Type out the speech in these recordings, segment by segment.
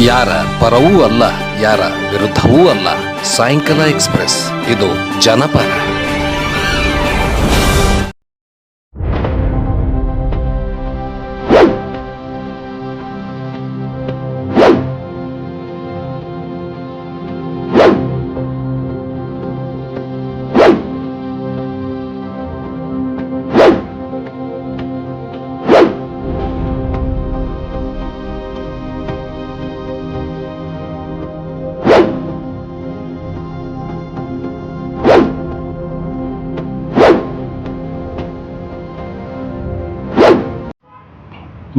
ಯಾರ ಪರವೂ ಅಲ್ಲ, ಯಾರ ವಿರುದ್ಧವೂ ಅಲ್ಲ. ಸಾಯಂಕಾಲ ಎಕ್ಸ್‌ಪ್ರೆಸ್, ಇದು ಜನಪರ.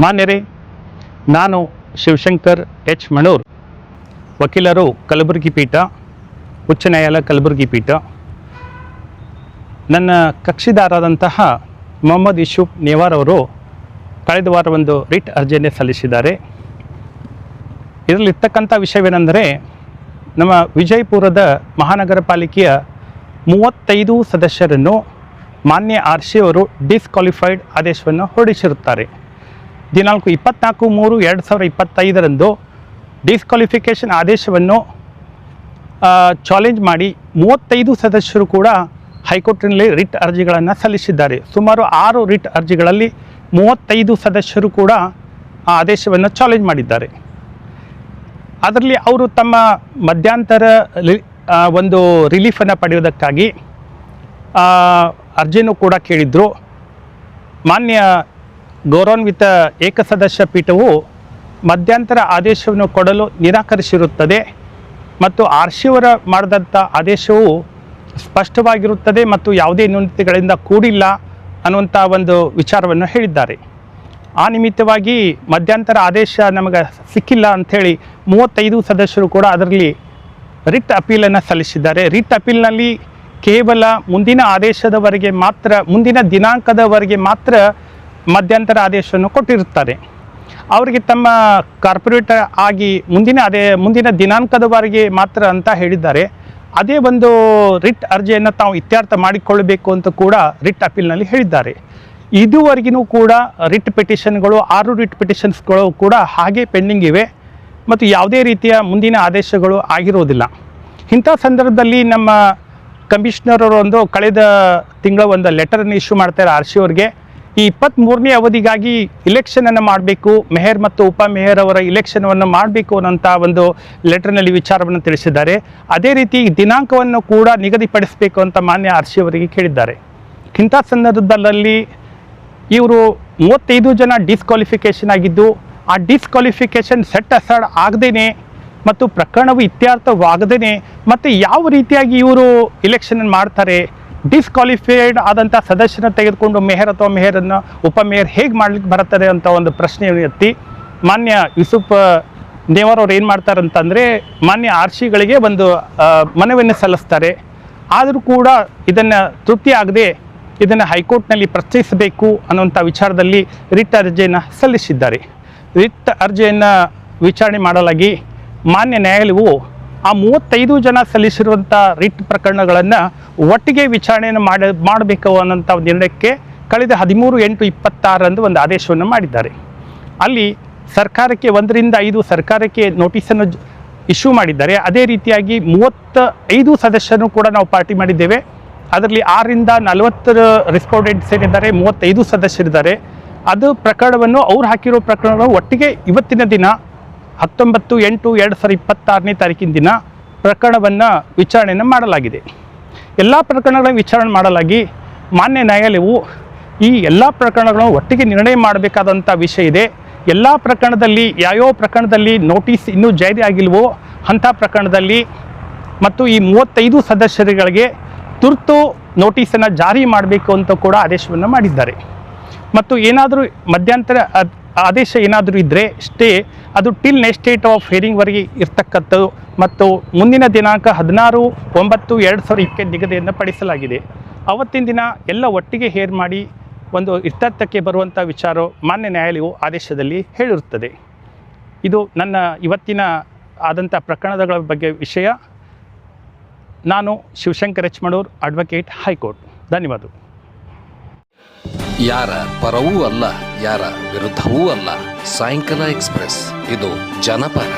ಮಾನ್ಯರೇ, ನಾನು ಶಿವಶಂಕರ್ ಎಚ್ ಮಣೂರ್, ವಕೀಲರು, ಕಲಬುರಗಿ ಪೀಠ, ಉಚ್ಚ ನ್ಯಾಯಾಲಯ ಕಲಬುರಗಿ ಪೀಠ. ನನ್ನ ಕಕ್ಷಿದಾರರಾದಂತಹ ಮೊಹಮ್ಮದ್ ಯೂಸುಫ್ ನೇವಾರ್ ಅವರು ಕಳೆದ ವಾರ ಒಂದು ರಿಟ್ ಅರ್ಜಿಯನ್ನು ಸಲ್ಲಿಸಿದ್ದಾರೆ. ಇದರಲ್ಲಿರ್ತಕ್ಕಂಥ ವಿಷಯವೇನೆಂದರೆ, ನಮ್ಮ ವಿಜಯಪುರದ ಮಹಾನಗರ ಪಾಲಿಕೆಯ 35 ಸದಸ್ಯರನ್ನು ಮಾನ್ಯ RC ಅವರು ಡಿಸ್ಕ್ವಾಲಿಫೈಡ್ ಆದೇಶವನ್ನು ಹೊರಡಿಸಿರುತ್ತಾರೆ. ದಿನಾಂಕ 24/3/2025 ಡಿಸ್ಕ್ವಾಲಿಫಿಕೇಷನ್ ಆದೇಶವನ್ನು ಚಾಲೆಂಜ್ ಮಾಡಿ 35 ಸದಸ್ಯರು ಕೂಡ ಹೈಕೋರ್ಟ್ನಲ್ಲಿ ರಿಟ್ ಅರ್ಜಿಗಳನ್ನು ಸಲ್ಲಿಸಿದ್ದಾರೆ. ಸುಮಾರು 6 ರಿಟ್ ಅರ್ಜಿಗಳಲ್ಲಿ 35 ಸದಸ್ಯರು ಕೂಡ ಆ ಆದೇಶವನ್ನು ಚಾಲೆಂಜ್ ಮಾಡಿದ್ದಾರೆ. ಅದರಲ್ಲಿ ಅವರು ತಮ್ಮ ಮಧ್ಯಂತರ ಒಂದು ರಿಲೀಫನ್ನು ಪಡೆಯೋದಕ್ಕಾಗಿ ಅರ್ಜಿಯನ್ನು ಕೂಡ ಕೇಳಿದರು. ಮಾನ್ಯ ಗೌರವಾನ್ವಿತ ಏಕಸದಸ್ಯ ಪೀಠವು ಮಧ್ಯಂತರ ಆದೇಶವನ್ನು ಕೊಡಲು ನಿರಾಕರಿಸಿರುತ್ತದೆ ಮತ್ತು RC ಅವರ ಮಾಡಿದಂಥ ಆದೇಶವು ಸ್ಪಷ್ಟವಾಗಿರುತ್ತದೆ ಮತ್ತು ಯಾವುದೇ ನ್ಯೂನತೆಗಳಿಂದ ಕೂಡಿಲ್ಲ ಅನ್ನುವಂಥ ಒಂದು ವಿಚಾರವನ್ನು ಹೇಳಿದ್ದಾರೆ. ಆ ನಿಮಿತ್ತವಾಗಿ ಮಧ್ಯಂತರ ಆದೇಶ ನಮಗೆ ಸಿಕ್ಕಿಲ್ಲ ಅಂಥೇಳಿ 35 ಸದಸ್ಯರು ಕೂಡ ಅದರಲ್ಲಿ ರಿಟ್ ಅಪೀಲನ್ನು ಸಲ್ಲಿಸಿದ್ದಾರೆ. ರಿಟ್ ಅಪೀಲ್ನಲ್ಲಿ ಕೇವಲ ಮುಂದಿನ ಆದೇಶದವರೆಗೆ ಮಾತ್ರ, ಮುಂದಿನ ದಿನಾಂಕದವರೆಗೆ ಮಾತ್ರ ಮಧ್ಯಂತರ ಆದೇಶವನ್ನು ಕೊಟ್ಟಿರುತ್ತಾರೆ. ಅವರಿಗೆ ತಮ್ಮ ಕಾರ್ಪೊರೇಟರ್ ಆಗಿ ಮುಂದಿನ ದಿನಾಂಕದವರೆಗೆ ಮಾತ್ರ ಅಂತ ಹೇಳಿದ್ದಾರೆ. ಅದೇ ಒಂದು ರಿಟ್ ಅರ್ಜಿಯನ್ನು ತಾವು ಇತ್ಯರ್ಥ ಮಾಡಿಕೊಳ್ಳಬೇಕು ಅಂತ ಕೂಡ ರಿಟ್ ಅಪೀಲ್ನಲ್ಲಿ ಹೇಳಿದ್ದಾರೆ. ಇದುವರೆಗೂ ಕೂಡ ರಿಟ್ ಪಿಟಿಷನ್ಗಳು 6 ರಿಟ್ ಪಿಟಿಷನ್ಸ್ಗಳು ಕೂಡ ಹಾಗೆ ಪೆಂಡಿಂಗ್ ಇವೆ ಮತ್ತು ಯಾವುದೇ ರೀತಿಯ ಮುಂದಿನ ಆದೇಶಗಳು ಆಗಿರೋದಿಲ್ಲ. ಇಂಥ ಸಂದರ್ಭದಲ್ಲಿ ನಮ್ಮ ಕಮಿಷನರ್ ಅವರು ಕಳೆದ ತಿಂಗಳ ಒಂದು ಲೆಟರನ್ನು ಇಶ್ಯೂ ಮಾಡ್ತಾರೆ RC ಅವರಿಗೆ. ಈ 23ನೇ ಅವಧಿಗಾಗಿ ಇಲೆಕ್ಷನನ್ನು ಮಾಡಬೇಕು, ಮೇಯರ್ ಮತ್ತು ಉಪಮೇಯರ್ ಅವರ ಇಲೆಕ್ಷನವನ್ನು ಮಾಡಬೇಕು ಅನ್ನೋಂಥ ಒಂದು ಲೆಟರ್ನಲ್ಲಿ ವಿಚಾರವನ್ನು ತಿಳಿಸಿದ್ದಾರೆ. ಅದೇ ರೀತಿ ದಿನಾಂಕವನ್ನು ಕೂಡ ನಿಗದಿಪಡಿಸಬೇಕು ಅಂತ ಮಾನ್ಯ RC ಅವರಿಗೆ ಕೇಳಿದ್ದಾರೆ. ಇಂಥ ಸಂದರ್ಭದಲ್ಲಿ ಇವರು 35 ಜನ ಡಿಸ್ಕ್ವಾಲಿಫಿಕೇಷನ್ ಆಗಿದ್ದು, ಆ ಡಿಸ್ಕ್ವಾಲಿಫಿಕೇಷನ್ ಸೆಟ್ ಅಸೈಡ್ ಆಗದೇನೆ ಮತ್ತು ಪ್ರಕರಣವು ಇತ್ಯರ್ಥವಾಗದೇನೆ ಮತ್ತು ಯಾವ ರೀತಿಯಾಗಿ ಇವರು ಇಲೆಕ್ಷನನ್ನು ಮಾಡ್ತಾರೆ, ಡಿಸ್ಕ್ವಾಲಿಫೈಡ್ ಆದಂಥ ಸದಸ್ಯನ ತೆಗೆದುಕೊಂಡು ಮೇಯರ್ ಅಥವಾ ಮೇಯರನ್ನು ಉಪಮೇಯರ್ ಹೇಗೆ ಮಾಡ್ಲಿಕ್ಕೆ ಬರುತ್ತದೆ ಅಂತ ಒಂದು ಪ್ರಶ್ನೆಯನ್ನು ಎತ್ತಿ ಮಾನ್ಯ ಯೂಸುಫ್ ನೇವಾರ್ ಅವ್ರು ಏನು ಮಾಡ್ತಾರೆ ಅಂತಂದರೆ, ಮಾನ್ಯ RCಗಳಿಗೆ ಒಂದು ಮನವಿಯನ್ನು ಸಲ್ಲಿಸ್ತಾರೆ. ಆದರೂ ಕೂಡ ಇದನ್ನು ತೃಪ್ತಿ ಆಗದೆ ಇದನ್ನು ಹೈಕೋರ್ಟ್ನಲ್ಲಿ ಪ್ರಶ್ನಿಸಬೇಕು ಅನ್ನುವಂಥ ವಿಚಾರದಲ್ಲಿ ರಿಟ್ ಅರ್ಜಿಯನ್ನು ಸಲ್ಲಿಸಿದ್ದಾರೆ. ರಿಟ್ ಅರ್ಜಿಯನ್ನು ವಿಚಾರಣೆ ಮಾಡಲಾಗಿ ಮಾನ್ಯ ನ್ಯಾಯಾಲಯವು ಆ 35 ಜನ ಸಲ್ಲಿಸಿರುವಂಥ ರಿಟ್ ಪ್ರಕರಣಗಳನ್ನು ಒಟ್ಟಿಗೆ ವಿಚಾರಣೆಯನ್ನು ಮಾಡಬೇಕು ಅನ್ನೋಂಥ ಒಂದು ನಿರ್ಣಯಕ್ಕೆ ಕಳೆದ 13/8/26 ಒಂದು ಆದೇಶವನ್ನು ಮಾಡಿದ್ದಾರೆ. ಅಲ್ಲಿ ಸರ್ಕಾರಕ್ಕೆ 1 ರಿಂದ 5 ಸರ್ಕಾರಕ್ಕೆ ನೋಟಿಸನ್ನು ಇಶ್ಯೂ ಮಾಡಿದ್ದಾರೆ. ಅದೇ ರೀತಿಯಾಗಿ 35 ಸದಸ್ಯರು ಕೂಡ ನಾವು ಪಾರ್ಟಿ ಮಾಡಿದ್ದೇವೆ. ಅದರಲ್ಲಿ 6 ರಿಂದ 40 ರೆಸ್ಪಾಂಡೆಂಟ್ಸ್ ಏನಿದ್ದಾರೆ, 35 ಸದಸ್ಯರಿದ್ದಾರೆ. ಅದು ಪ್ರಕರಣವನ್ನು ಅವ್ರು ಹಾಕಿರೋ ಪ್ರಕರಣಗಳು ಒಟ್ಟಿಗೆ ಇವತ್ತಿನ ದಿನ 19/8/2026ನೇ ತಾರೀಕಿನ ದಿನ ಪ್ರಕರಣವನ್ನು ವಿಚಾರಣೆಯನ್ನು ಮಾಡಲಾಗಿದೆ. ಎಲ್ಲ ಪ್ರಕರಣಗಳನ್ನು ವಿಚಾರಣೆ ಮಾಡಲಾಗಿ ಮಾನ್ಯ ನ್ಯಾಯಾಲಯವು ಈ ಎಲ್ಲ ಪ್ರಕರಣಗಳನ್ನು ಒಟ್ಟಿಗೆ ನಿರ್ಣಯ ಮಾಡಬೇಕಾದಂಥ ವಿಷಯ ಇದೆ. ಎಲ್ಲ ಪ್ರಕರಣದಲ್ಲಿ ಯಾವ್ಯಾವ ಪ್ರಕರಣದಲ್ಲಿ ನೋಟಿಸ್ ಇನ್ನೂ ಜಾರಿ ಆಗಿಲ್ವೋ ಅಂಥ ಪ್ರಕರಣದಲ್ಲಿ ಮತ್ತು ಈ 35 ಸದಸ್ಯರುಗಳಿಗೆ ತುರ್ತು ನೋಟಿಸನ್ನು ಜಾರಿ ಮಾಡಬೇಕು ಅಂತ ಕೂಡ ಆದೇಶವನ್ನು ಮಾಡಿದ್ದಾರೆ. ಮತ್ತು ಏನಾದರೂ ಮಧ್ಯಂತರ ಆದೇಶ ಏನಾದರೂ ಇದ್ದರೆ ಸ್ಟೇ ಅದು ಟಿಲ್ ನೆಕ್ಸ್ಟ್ ಡೇಟ್ ಆಫ್ ಹಿಯರಿಂಗ್ವರೆಗೆ ಇರ್ತಕ್ಕಂಥದ್ದು ಮತ್ತು ಮುಂದಿನ ದಿನಾಂಕ 16/9/2020 ನಿಗದಿಯನ್ನು ಪಡಿಸಲಾಗಿದೆ. ಅವತ್ತಿನ ದಿನ ಎಲ್ಲ ಒಟ್ಟಿಗೆ ಹೇರ್ ಮಾಡಿ ಒಂದು ಇತ್ಯರ್ಥಕ್ಕೆ ಬರುವಂಥ ವಿಚಾರ ಮಾನ್ಯ ನ್ಯಾಯಾಲಯವು ಆದೇಶದಲ್ಲಿ ಹೇಳಿರುತ್ತದೆ. ಇದು ನನ್ನ ಇವತ್ತಿನ ಆದಂಥ ಪ್ರಕರಣಗಳ ಬಗ್ಗೆ ವಿಷಯ. ನಾನು Shivashankar H Manur, advocate, high court. ಧನ್ಯವಾದ. ಯಾರ ಪರವೂ ಅಲ್ಲ, ಯಾರ ವಿರುದ್ಧವೂ ಅಲ್ಲ. ಸಾಯಂಕಾಲ ಎಕ್ಸ್‌ಪ್ರೆಸ್, ಇದು ಜನಪರ.